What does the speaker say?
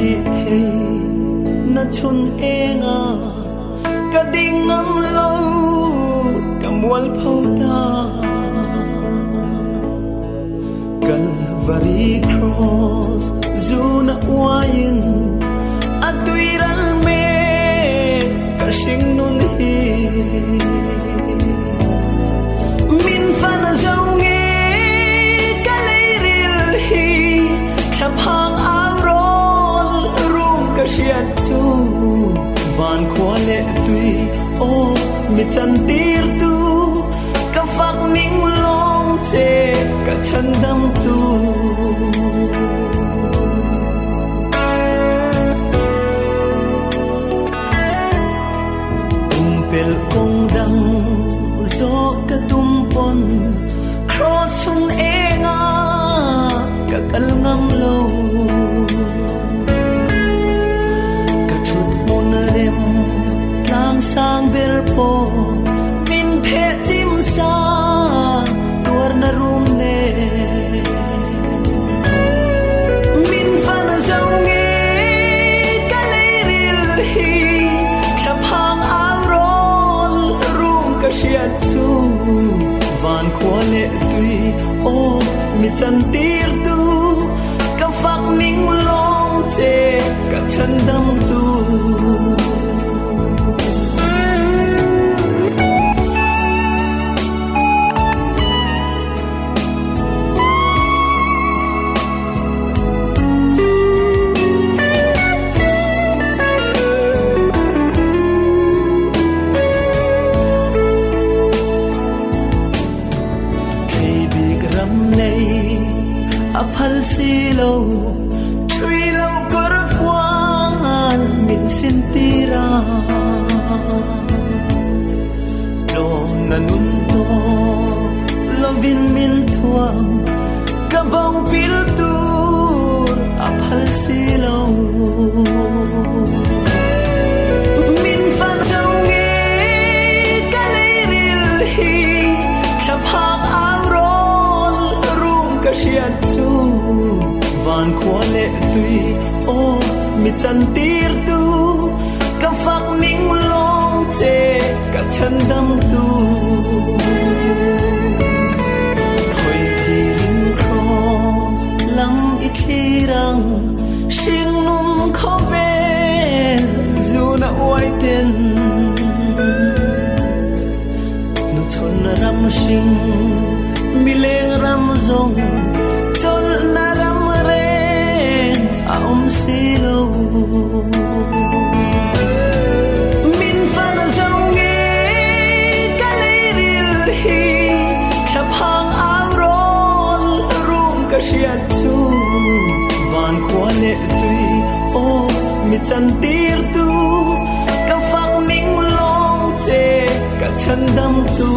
chi thế na chun e nga ka ding ngam lo ka mual phau ta Calvary cross zuna wayin atuiral me ka sing nun hi min fan zau nge ka leiril hi thapang arol rum ka shiat chu van khwale tui o mi chan tir tu ka phak ning long che ka chan dam tu pel kong dang zo ka tumpon cross chun e nga ka kal ngam lo ka chut mon rem tlang sang ber po min phe chim sa tur na rum ne min fan zau nge ka leiril hi thapang arol rum ka shiat chu van khwale tui o mi chan tir tu ka phak ning long che ka chan dam tu phal si lo chui lo kor fuan min sin tira dom na nun to lovin min thuam ka bang pil tur a phal si lo min fan zau nge ka leiril hi thapang arol rum ka shiat chu van khwale tui o mi chan tir tu ka phak ning long che ka chan dam tu hoi ki ring cross lam i thirang sing num kho ve zu na oi ten nu thon ram sing mi leng ram zong chol na ram ren a silo min fan zau nge ka leiril hi thapang arol rum ka shiat chu van khwale tui o mi chan tir tu ka phak ning long che ka chan dam tu